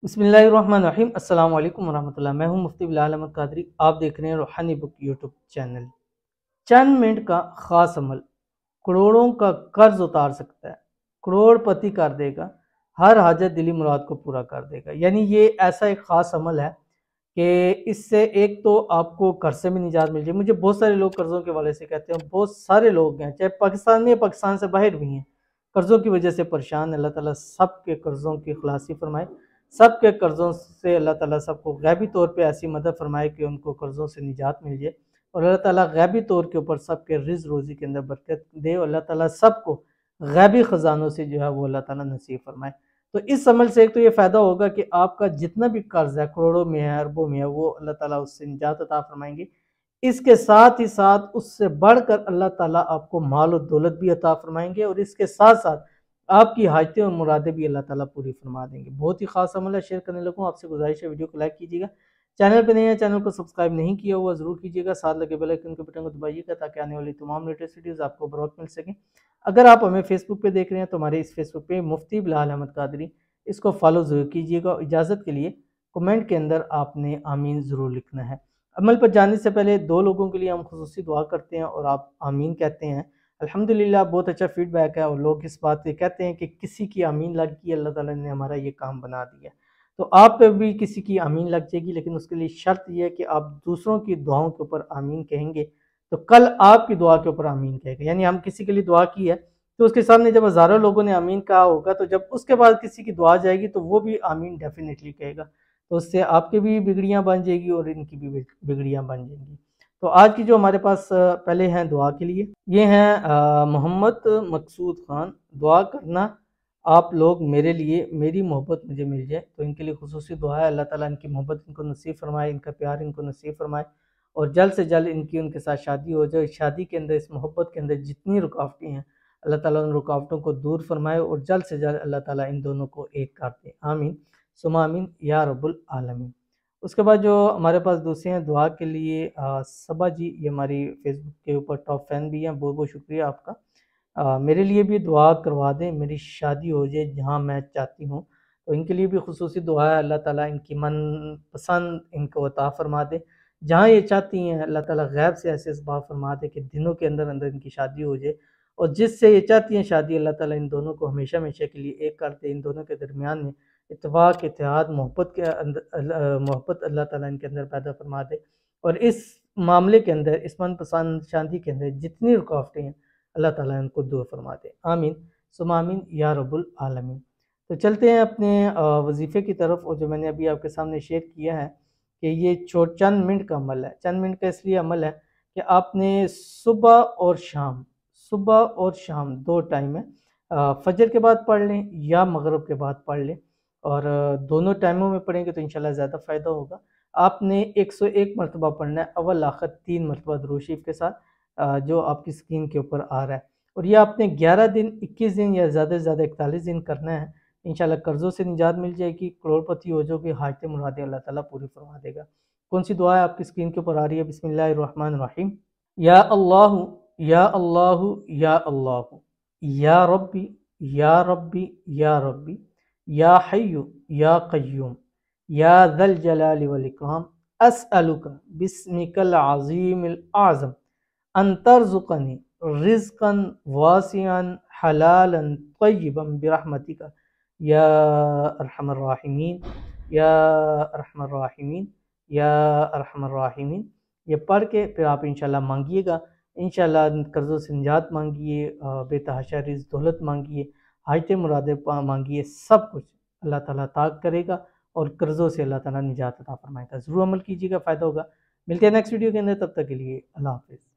बिस्मिल्लाहिर्रहमानिर्रहीम। अस्सलाम वालेकुम वरहमतुल्लाह। मैं हूं मुफ्ती बिलाल अहमद कादरी। आप देख रहे हैं रूहानी बुक यूट्यूब चैनल। चंद मिनट का खास अमल करोड़ों का कर्ज उतार सकता है, करोड़पति कर देगा, हर हाजत दिली मुराद को पूरा कर देगा। यानी ये ऐसा एक खास अमल है कि इससे एक तो आपको कर्ज से भी निजात मिल जाए। मुझे बहुत सारे लोग कर्जों के वाले से कहते हैं, बहुत सारे लोग हैं चाहे पाकिस्तान में, पाकिस्तान से बाहर भी हैं, कर्जों की वजह से परेशान। अल्लाह ताला सब के कर्जों की खलासी फरमाए, सब के कर्जों से अल्लाह ताला सबको गैबी तौर पे ऐसी मदद फरमाए कि उनको कर्जों से निजात मिल जाए, और अल्लाह ताला गैबी तौर के ऊपर सबके रिज़्क़ रोज़ी के अंदर बरकत दे, और अल्लाह ताला सबको गैबी ख़जानों से जो है वो अल्लाह ताला नसीब फरमाए। तो इस अमल से एक तो ये फ़ायदा होगा कि आपका जितना भी कर्ज है, करोड़ों में है, अरबों में है, वो अल्लाह ताला उससे निजात अता फरमाएंगे। इसके साथ ही साथ उससे बढ़कर अल्लाह ताला आपको माल और दौलत भी अता फरमाएंगे, और इसके साथ साथ आपकी हाजतें और मुरादें भी अल्लाह ताला पूरी फरमा देंगे। बहुत ही खास अमल है, शेयर करने लगूँ आपसे गुजारिश है वीडियो को लाइक कीजिएगा, चैनल पर नए हैं चैनल को सब्सक्राइब नहीं किया हुआ ज़रूर कीजिएगा, साथ लगे बेल आइकन के बटन को दबाइएगा ताकि आने वाली तमाम लेटेस्ट वीडियोज़ आपको बर वक्त मिल सकें। अगर आप हमें फेसबुक पे देख रहे हैं तो हमारे इस फेसबुक पे मुफ्ती बिलाल अहमद कादरी, इसको फॉलो ज़रूर कीजिएगा। इजाज़त के लिए कमेंट के अंदर आपने आमीन ज़रूर लिखना है। अमल पर जाने से पहले दो लोगों के लिए हम खुसूसी दुआ करते हैं और आप आमीन कहते हैं। अल्हम्दुलिल्लाह बहुत अच्छा फीडबैक है, और लोग इस बात पे कहते हैं कि किसी की आमीन लग गई, अल्लाह ताला ने हमारा ये काम बना दिया। तो आप पे भी किसी की आमीन लग जाएगी, लेकिन उसके लिए शर्त यह है कि आप दूसरों की दुआओं के ऊपर आमीन कहेंगे तो कल आपकी दुआ के ऊपर आमीन कहेगा। यानी हम किसी के लिए दुआ की है तो उसके सामने जब हज़ारों लोगों ने आमीन कहा होगा, तो जब उसके बाद किसी की दुआ जाएगी तो वो भी आमीन डेफिनेटली कहेगा। तो उससे आपकी भी बिगड़ियाँ बन जाएगी और इनकी भी बिगड़ियाँ बन जाएंगी। तो आज की जो हमारे पास पहले हैं दुआ के लिए, ये हैं मोहम्मद मकसूद खान। दुआ करना आप लोग मेरे लिए, मेरी मोहब्बत मुझे मिल जाए। तो इनके लिए खुसूसी दुआ है, अल्लाह ताला इनकी मोहब्बत इनको नसीब फरमाए, इनका प्यार इनको नसीब फरमाए, और जल्द से जल्द इनकी उनके साथ शादी हो जाए। शादी के अंदर, इस मोहब्बत के अंदर जितनी रुकावटें हैं, अल्लाह ताला उन रुकावटों को दूर फरमाए, और जल्द से जल्द अल्लाह ताला इन दोनों को एक कर दे। आमीन सुमा आमीन या रब्बुल आलमीन। उसके बाद जो हमारे पास दूसरे हैं दुआ के लिए, सबा जी, ये हमारी फेसबुक के ऊपर टॉप फैन भी हैं, बहुत बहुत शुक्रिया आपका। मेरे लिए भी दुआ करवा दें, मेरी शादी हो जाए जहाँ मैं चाहती हूँ। तो इनके लिए भी खुसूसी दुआ है, अल्लाह ताला इनकी मन पसंद इनको अता फरमा दे, जहाँ ये चाहती हैं अल्लाह ताला गैब से ऐसे इसबाब फरमा दे कि दिनों के अंदर अंदर इनकी शादी हो जाए, और जिससे ये चाहती हैं शादी, अल्लाह ताला इन दोनों को हमेशा हमेशा के लिए एक कर दे। इन दोनों के दरमियान में इत्तेफाक, इत्तेहाद, मोहब्बत के अंदर मोहब्बत अल्लाह ताला इनके अंदर पैदा फरमा दे, और इस मामले के अंदर, इस मनपसंद शादी के अंदर जितनी रुकावटें हैं अल्लाह ताला इनको दूर फरमा दे। आमीन सुमा आमीन या रब्बुल आलमीन। तो चलते हैं अपने वजीफ़े की तरफ, और जो मैंने अभी आपके सामने शेयर किया है कि ये चंद मिनट का अमल है। चंद मिनट का इसलिए अमल है कि आपने सुबह और शाम, सुबह और शाम दो टाइम है, फजर के बाद पढ़ लें या मगरिब के बाद पढ़ लें, और दोनों टाइमों में पढ़ेंगे तो इंशाल्लाह ज़्यादा फ़ायदा होगा। आपने 101 मरतबा पढ़ना है, अव्वल आखिर 3 मरतबा दुरूद शरीफ के साथ, जो आपकी स्क्रीन के ऊपर आ रहा है। और ये आपने 11 दिन, 21 दिन या ज़्यादा से ज़्यादा 41 दिन करना है। इंशाल्लाह कर्ज़ों से निजात मिल जाएगी, करोड़पति हो जाओगे, हाजतें मुरादें अल्लाह ताला पूरी फरमा देगा। कौन सी दुआ है आपकी स्क्रीन के ऊपर आ रही है? बिस्मिल्लाहिर्रहमानिर्रहीम। या अल्लाह, या अल्लाह, या अल्लाह, या रब्बी, या रब्बी, या रब्बी, या हय्यु, या क़य्यूम, या ज़ल जलाली वल इकराम, अस्अलुका बिस्मिकल अज़ीमिल आज़म अन तरज़ुक़नी रिज़्क़न वासिअन हलालन तय्यिबन बिरहमतिका या अरहमर राहिमीन, या अरहमर राहिमीन, या अरहमर राहिमीन। ये पढ़ के फिर आप इंशाल्लाह मांगिएगा, इंशाल्लाह कर्ज़ों से निजात मांगिए, बेतहाशा रिज़्क़ दौलत मांगिए, हाजतें मुरादें मांगिए, सब कुछ अल्लाह ताला अता करेगा, और कर्ज़ों से अल्लाह ताला निजात अता फरमाएगा। ज़रूर अमल कीजिएगा, फ़ायदा होगा। मिलते हैं नेक्स्ट वीडियो के अंदर, तब तक के लिए अल्लाह हाफ़िज़।